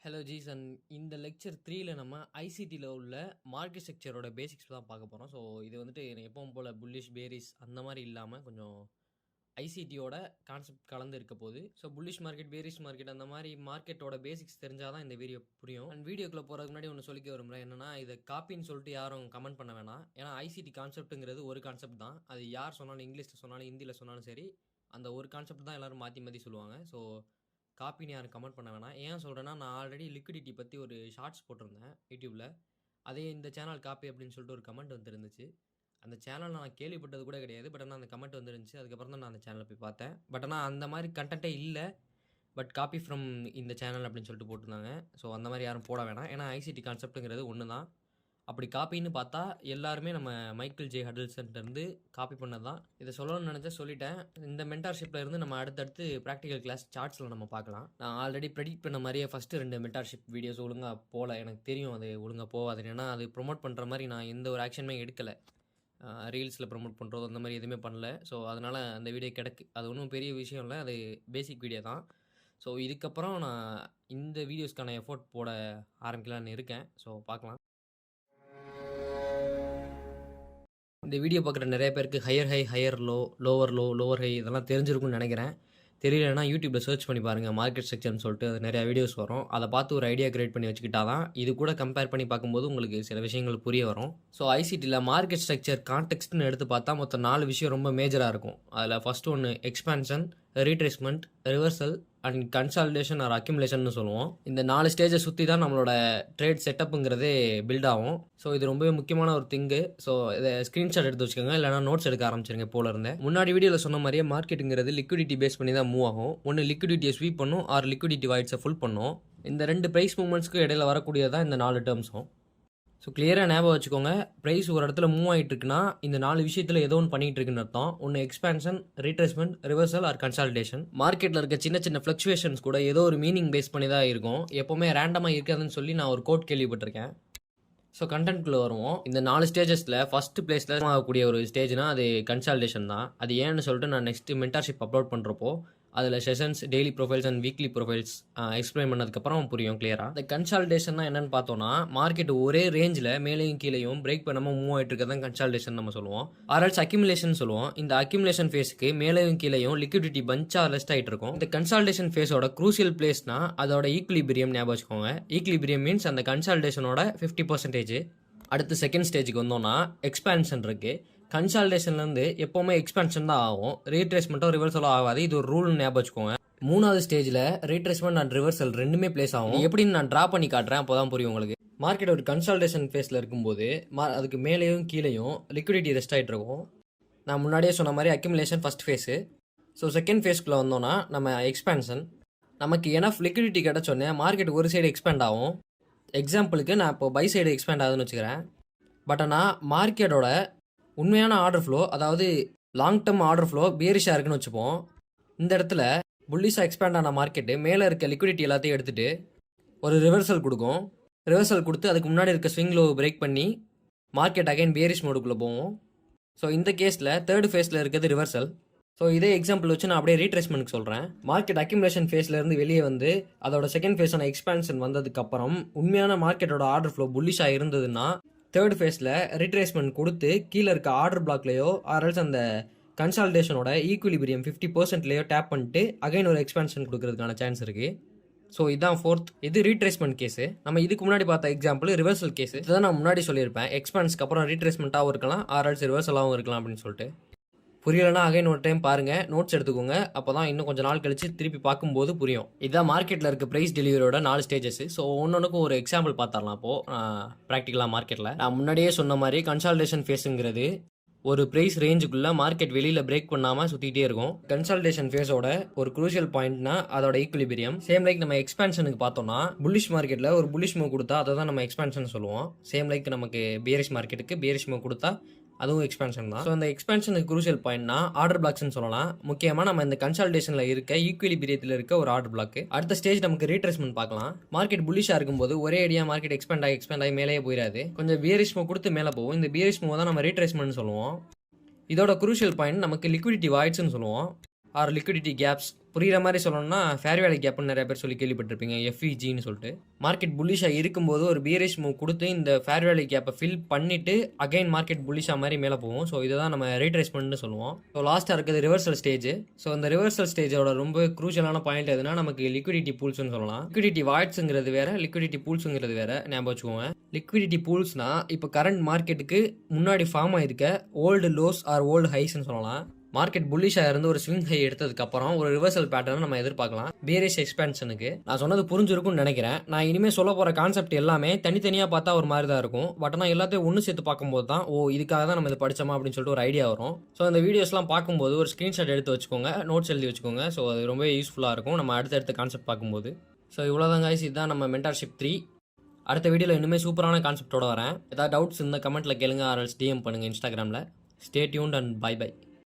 Hello ஜீஸ் and இந்த lecture 3ல நம்ம ஐசிடியில் உள்ள மார்க்கெட் ஸ்ட்ரக்சரோட பேசிக்ஸ் தான் பார்க்க போகிறோம். ஸோ இது வந்துட்டு எப்பவும் போல் புல்லிஷ் பேரிஸ் அந்த மாதிரி இல்லாமல் கொஞ்சம் ஐசிடியோட கான்செப்ட் கலந்து இருக்க போகுது. So bullish market Paris market அந்த மாதிரி மார்க்கெட்டோட பேசிக்ஸ் தெரிஞ்சால் தான் இந்த வீடியோ புரியும். அண்ட் வீடியோக்குள்ளே போகிறதுக்கு முன்னாடி ஒன்று சொல்லிக்க விரும்புகிறேன். என்னன்னா இதை காப்பின்னு சொல்லிட்டு யாரும் கமெண்ட் பண்ண வேணாம். ஏன்னா ஐசிடி கான்செப்ட்டுங்கிறது ஒரு கான்செப்ட் தான். அது யார் சொன்னாலும் இங்கிலீஷில் சொன்னாலும் ஹிந்தியில் சொன்னாலும் சரி, அந்த ஒரு கான்செப்ட் தான் எல்லோரும் மாற்றி மாற்றி சொல்லுவாங்க. ஸோ காப்பின்னு யாரும் கமெண்ட் பண்ண வேணாம். ஏன் சொல்கிறேன்னா, நான் ஆல்ரெடி லிக்விடிட்டி பற்றி ஒரு ஷார்ட்ஸ் போட்டிருந்தேன் யூடியூப்பில். அதே இந்த சேனல் காப்பி அப்படின்னு சொல்லிட்டு ஒரு கமெண்ட் வந்துருந்துச்சு. அந்த சேனல் நான் கேள்விப்பட்டது கூட கிடையாது. பட் ஆனால் அந்த கமெண்ட் வந்துருந்துச்சு. அதுக்கப்புறம் தான் நான் அந்த சேனலை போய் பார்த்தேன். பட் ஆனால் அந்த மாதிரி கண்டென்ட்டே இல்லை. பட் காப்பி ஃப்ரம் இந்த சேனல் அப்படின்னு சொல்லிட்டு போட்டிருந்தாங்க. ஸோ அந்த மாதிரி யாரும் போட வேணாம். ஏன்னா ஐசிடி கான்செப்ட்டுங்கிறது ஒன்று தான். அப்படி காப்பின்னு பார்த்தா எல்லாருமே நம்ம மைக்கேல் ஜே ஹடல்சன்லேருந்து காப்பி பண்ணது தான். இதை சொல்லணும்னு நினச்சா சொல்லிட்டேன். இந்த மென்டார்ஷிப்பில் இருந்து நம்ம அடுத்தடுத்து ப்ராக்டிக்கல் கிளாஸ் சார்ட்ஸில் நம்ம பார்க்கலாம். நான் ஆல்ரெடி ப்ரெடிக்ட் பண்ண மாதிரியே ஃபஸ்ட்டு 2 மென்டார்ஷிப் வீடியோஸ் ஒழுங்காக போகல. எனக்கு தெரியும் அது ஒழுங்காக போகாது. ஏன்னா அது ப்ரொமோட் பண்ணுற மாதிரி நான் எந்த ஒரு ஆக்ஷனுமே எடுக்கலை. ரீல்ஸில் ப்ரொமோட் பண்ணுறது அந்த மாதிரி எதுவுமே பண்ணல. ஸோ அதனால் அந்த வீடியோ கிடக்கு. அது ஒன்றும் பெரிய விஷயம் இல்லை. அது பேசிக் வீடியோ தான். ஸோ இதுக்கப்புறம் நான் இந்த வீடியோஸ்க்கான எஃபோர்ட் போட ஆரம்பிக்கலான்னு இருக்கேன். ஸோ பார்க்கலாம். இந்த வீடியோ பார்க்குற நிறைய பேருக்கு higher high, higher low, lower low, lower high இதெல்லாம் தெரிஞ்சிருக்கும்னு நினைக்கிறேன். தெரியலன்னா யூடியூப்பில் சர்ச் பண்ணி பாருங்கள் மார்க்கெட் ஸ்ட்ரக்சர்னு சொல்லிட்டு. அது நிறையா வீடியோஸ் வரும். அதை பார்த்து ஒரு ஐடியா கிரியேட் பண்ணி வச்சுக்கிட்டா தான் இது கூட கம்பேர் பண்ணி பார்க்கும்போது உங்களுக்கு சில விஷயங்கள் புரிய வரும். ஸோ ஐசிடியில் மார்க்கெட் ஸ்ட்ரக்சர் கான்டெக்ஸ்ட்னு எடுத்து பார்த்தா மொத்தம் 4 விஷயம் ரொம்ப மேஜராக இருக்கும். அதில் ஃபஸ்ட்டு ஒன்று expansion, retracement, reversal and consolidation or accumulation சொல்லுவோம். இந்த 4 ஸ்டேஜை சுற்றி தான் நம்மளோட ட்ரேட் செட்டப்புங்கிறதே பில்ட் ஆகும். ஸோ இது ரொம்பவே முக்கியமான ஒரு திங்கு. ஸோ இதை ஸ்க்ரீன்ஷாட் எடுத்து வச்சுக்கோங்க, இல்லைனா நோட்ஸ் எடுக்க ஆரம்பிச்சிருங்க போல இருந்தேன். முன்னாடி வீடியோவில் சொன்ன மாதிரியே மார்க்கெட்டுங்கிறது லிக்விடிட்டி பேஸ் பண்ணி தான் மூவ் ஆகும். ஒன்று லிக்விடிட்டியை ஸ்வீப் பண்ணும், ஆர் லிக்விடிட்டி வாய்ட்ஸை ஃபுல் பண்ணும். இந்த 2 ப்ரைஸ் மூவ்மெண்ட்ஸ்க்கு இடையில வரக்கூடியதான் இந்த 4 டேர்ம்ஸும். ஸோ கிளியராக ஞாபகம் வச்சுக்கோங்க. ப்ரைஸ் ஒரு இடத்துல மூவ் ஆகிட்டு இருக்குன்னா இந்த 4 விஷயத்தில் ஏதோ ஒன்று பண்ணிகிட்டு இருக்குன்னு அர்த்தம். ஒன்று expansion, retracement, reversal or consolidation. மார்க்கெட்டில் இருக்க சின்ன சின்ன ஃப்ளக்சுவேஷன்ஸ் கூட ஏதோ ஒரு மீனிங் பேஸ் பண்ணி தான் இருக்கும். எப்போவுமே ரேண்டமாக இருக்காதுன்னு சொல்லி நான் ஒரு கோட் கேள்விப்பட்டிருக்கேன். ஸோ கண்டென்ட்குள்ளே வருவோம். இந்த 4 ஸ்டேஜஸில் ஃபஸ்ட்டு பிளேஸில் ஆகக்கூடிய ஒரு ஸ்டேஜ்னால் அது கன்சாலிடேஷன் தான். அது ஏன்னு சொல்லிட்டு நான் நெக்ஸ்ட் மென்டார்ஷிப் அப்லோட் பண்ணுறப்போ அதில் sessions, daily profiles and weekly profiles explain பண்ணதுக்கப்புறம் புரியும் கிளியராக. இந்த கன்சாலிடேஷன் என்னன்னு பார்த்தோன்னா, மார்க்கெட் ஒரே ரேஞ்சில் மேலேயும் கீழேயும் பிரேக் பண்ணாமல் மூவ் ஆகிட்டு இருக்கிறது தான் கன்சாலிடேஷன் நம்ம சொல்லுவோம். ஆர்எல்ஸ் அக்யூமுலேஷன் சொல்லுவோம். இந்த அக்யூமுலேஷன் ஃபேஸுக்கு மேலேயும் கீழேயும் லிக்விடிட்டி பஞ்சாக ரெஸ்ட் ஆகிட்டு இருக்கும். இந்த கன்சாலிடேஷன் ஃபேஸோட க்ரூசியல் பிளேஸ்னா அதோட ஈக்லிபிரியம் ஞாபகம் வச்சுக்கோங்க. ஈக்லிபிரியம் மீன்ஸ் அந்த கன்சாலிடேஷனோட 50%. அடுத்து செகண்ட் ஸ்டேஜுக்கு வந்தோம்னா எக்ஸ்பான்ஷன் இருக்குது. கன்சாலிடேஷன்லேருந்து எப்போவுமே எக்ஸ்பான்ஷன் தான் ஆகும். ரீட்ரேஸ்மெண்ட்டோ ரிவர்சலோ ஆகாது. இது ஒரு ரூல் ஞாபகம் வச்சுக்கோங்க. 3வது ஸ்டேஜில் ரீட்ரேஸ்மெண்ட் அண்ட் ரிவர்சல் ரெண்டுமே பிளேஸ் ஆகும். எப்படின்னு நான் ட்ரா பண்ணி காட்டுறேன், அப்போ தான் புரியும் உங்களுக்கு. மார்க்கெட் ஒரு கன்சாலிடேஷன் ஃபேஸில் இருக்கும்போது அதுக்கு மேலேயும் கீழேயும் லிக்விடிட்டி ரெஸ்ட் ஆகிட்டு இருக்கும். நான் முன்னாடியே சொன்ன மாதிரி accumulation first phase. So second ஃபேஸ்க்குள்ளே வந்தோன்னா நம்ம எக்ஸ்பான்ஷன். நமக்கு எனஃப் லிக்விடிட்டி கிடச்சோன்னே மார்க்கெட் ஒரு சைடு எக்ஸ்பேண்ட் ஆகும். எக்ஸாம்பிளுக்கு நான் இப்போ பை சைடு எக்ஸ்பேண்ட் ஆகுதுன்னு வச்சுக்கிறேன். பட் ஆனால் மார்க்கெட்டோட உண்மையான ஆர்டர் ஃப்ளோ, அதாவது லாங் டேர்ம் ஆர்டர் ஃப்ளோ பியரிஷாக இருக்குன்னு வச்சுப்போம். இந்த இடத்துல புல்லிஷாக எக்ஸ்பேண்ட் ஆன மார்க்கெட்டு மேலே இருக்க லிக்விடிட்டி எல்லாத்தையும் எடுத்துகிட்டு ஒரு ரிவர்சல் கொடுக்கும். ரிவர்சல் கொடுத்து அதுக்கு முன்னாடி இருக்க ஸ்விங் லோ பிரேக் பண்ணி மார்க்கெட் அகைன் பியரிஷ் மோடுக்குள்ளே போவோம். ஸோ இந்த கேஸில் தேர்ட் ஃபேஸில் இருக்கிறது ரிவர்சல். ஸோ இதே எக்ஸாம்பிள் வச்சு நான் அப்படியே ரீட்ரேஸ்மெண்ட்க்கு சொல்கிறேன். மார்க்கெட் அக்யூமுலேஷன் ஃபேஸ்லேருந்து வெளியே வந்து அதோட செகண்ட் ஃபேஸான எக்ஸ்பான்ஷன் வந்ததுக்கப்புறம் உண்மையான மார்க்கெட்டோட ஆர்டர் ஃப்ளோ புல்லிஷாக இருந்ததுன்னா தேர்ட் ஃபேஸில் ரீட்ரேஸ்மெண்ட் கொடுத்து கீழே இருக்க ஆர்டர் பிளாக்லையோ ஆர்எல்ஸ் அந்த கன்சாலிடேஷனோட ஈக்குவிலிபிரியம் 50%லையோ டேப் பண்ணிட்டு அகைன் ஒரு எக்ஸ்பான்ஷன் கொடுக்கறதுக்கான சான்ஸ் இருக்குது. ஸோ இதுதான் ஃபோர்த். இது ரீட்ரேஸ்மெண்ட் கேஸு. நம்ம இதுக்கு முன்னாடி பார்த்த எக்ஸாம்பிள் ரிவர்சல் கேஸு. இதுதான் நான் முன்னாடி சொல்லியிருப்பேன். எக்ஸ்பான்ஸ்க்கு அப்புறம் ரீட்ரேஸ்மெண்ட்டாகவும் இருக்கலாம், ஆர்எல்ஸ் ரிவர்சலாகவும் இருக்கலாம் அப்படின்னு சொல்லிட்டு. புரியலைன்னா அகைன் ஒரு டைம் பாருங்கள், நோட்ஸ் எடுத்துக்கோங்க. அப்போ தான் இன்னும் கொஞ்சம் நாள் கழிச்சு திருப்பி பார்க்கும்போது புரியும். இதுதான் மார்க்கெட்டில் இருக்க ப்ரைஸ் டெலிவரியோட 4 ஸ்டேஜஸ். ஸோ ஒன்றுக்கும் ஒரு எக்ஸாம்பிள் பார்த்துடலாம். இப்போது ப்ராக்டிக்கலாக மார்க்கெட்டில் நான் முன்னாடியே சொன்ன மாதிரி கன்சாலிடேஷன் ஃபேஸுங்கிறது ஒரு ப்ரைஸ் ரேஞ்சுக்குள்ளே மார்க்கெட் வெளியில் பிரேக் பண்ணாமல் சுற்றிக்கிட்டே இருக்கும். கன்சாலிடேஷன் ஃபேஸோட ஒரு க்ரூஷியல் பாயிண்ட்னா அதோட ஈக்குலிபிரியம். சேம் லைக் நம்ம எக்ஸ்பான்ஷனுக்கு பார்த்தோம்னா புல்லிஷ் மார்க்கெட்டில் ஒரு புல்லிஷ் மூவ் கொடுத்தா அதை தான் நம்ம எக்ஸ்பான்ஷன் சொல்லுவோம். சேம் லைக் நமக்கு பியரிஷ் மார்க்கெட்டுக்கு பியரிஷ் மூவ் கொடுத்தா அதுவும் எக்ஸ்பான்ஷன் தான். ஸோ அந்த எக்ஸ்பான்ஷனுக்கு க்ரூஷியல் பாயிண்ட்னா ஆர்டர் பிளாக்ஸ்னு சொல்லலாம். முக்கியமாக நம்ம இந்த கன்சாலிடேஷனில் இருக்க ஈக்குவிலிபிரியத்தில் இருக்க ஒரு ஆர்டர் பிளாக். அடுத்த ஸ்டேஜ் நமக்கு ரீட்ரேஸ்மெண்ட் பார்க்கலாம். மார்க்கெட் புல்லிஷாக இருக்கும்போது ஒரே ஐடியா மார்க்கெட் எக்ஸ்பேண்ட் ஆகி மேலே போயிடாது. கொஞ்சம் பியரிஷ் மூவ் கொடுத்து மேலே போகும். இந்த பியரிஷ் மூவ் தான் நம்ம ரீட்ரேஸ்மெண்ட் சொல்லுவோம். இதோட க்ரூஷியல் பாயிண்ட் நமக்கு லிக்விடிட்டி வாய்ட்ஸ்னு சொல்லுவோம். Or liquidity gaps. புரிகிற மாதிரி சொல்லணும்னா ஃபேர் வேல்யூ கேப்னு நிறைய பேர் சொல்லி கேள்விப்பட்டிருப்பீங்க, எஃப்இஜின்னு சொல்லிட்டு. மார்க்கெட் புல்லிஷாக இருக்கும்போது ஒரு பியரிஷ் மூவ் கொடுத்து இந்த ஃபேர் வேல்யூ கேப்பை ஃபில் பண்ணிவிட்டு அகைன் மார்க்கெட் புல்லிஷாக மாதிரி மேலே போகும். ஸோ இதை தான் நம்ம ரீட்ரேஸ்மெண்ட்னு சொல்லுவோம். ஸோ லாஸ்ட்டாக இருக்குது ரிவர்சல் ஸ்டேஜ். ஸோ இந்த ரிவர்சல் ஸ்டேஜோட ரொம்ப க்ரூஷியலான பாயிண்ட் எதுனா நமக்கு லிக்விடிட்டி பூல்ஸ்னு சொல்லலாம். லிக்விடிட்டி வாய்ட்ஸுங்கிறது வேறு, லிக்விடிட்டி பூல்ஸுங்கிறது வேறு, ஞாபகம் வச்சுக்கோங்க. லிக்விடிட்டி பூல்ஸ்னா இப்போ கரண்ட் மார்க்கெட்டுக்கு முன்னாடி ஃபார்ம் ஆகிருக்க ஓல்டு லோஸ் ஆர் ஓல்டு ஹைஸ்ன்னு சொல்லலாம். மார்க்கெட் புல்லிஷாக இருந்து ஒரு ஸ்விங் ஹை எடுத்ததுக்கப்புறம் ஒரு ரிவர்சல் பேட்டர்ன் நம்ம எதிர்பார்க்கலாம் பியரிஷ் எக்ஸ்பேன்ஷனுக்கு. நான் சொன்னது புரிஞ்சிருக்கும்னு நினைக்கிறேன். நான் இனிமேல் சொல்ல போகிற கான்செப்ட் எல்லாமே தனித்தனியாக பார்த்தா ஒரு மாதிரி தான் இருக்கும். பட் ஆனால் எல்லாத்தையும் ஒன்று சேர்த்து பார்க்கும்போது தான் இதுக்காக தான் நம்ம இது படித்தோமா அப்படின்னு சொல்லிட்டு ஒரு ஐடியா வரும். ஸோ இந்த வீடியோஸ்லாம் பார்க்கும்போது ஒரு ஸ்க்ரீன்ஷாட் எடுத்து வச்சுக்கோங்க, நோட்ஸ் எழுதி வச்சுக்கோங்க. ஸோ அது ரொம்ப யூஸ்ஃபுல்லாக இருக்கும் நம்ம அடுத்தடுத்த கான்செப்ட் பார்க்கும்போது. ஸோ இவ்வளோதான் guys, இதுதான் நம்ம மென்டார்ஷிப் 3. அடுத்த வீடியோவில் இன்னுமே சூப்பரான கான்செப்டோட வரேன். ஏதாவது டவுட்ஸ் இந்த கமெண்ட்டில் கேளுங்க, ஆர்எல்ஸ் டிஎம் பண்ணுங்கள் இன்ஸ்டாகிராமில். Stay tuned and bye by.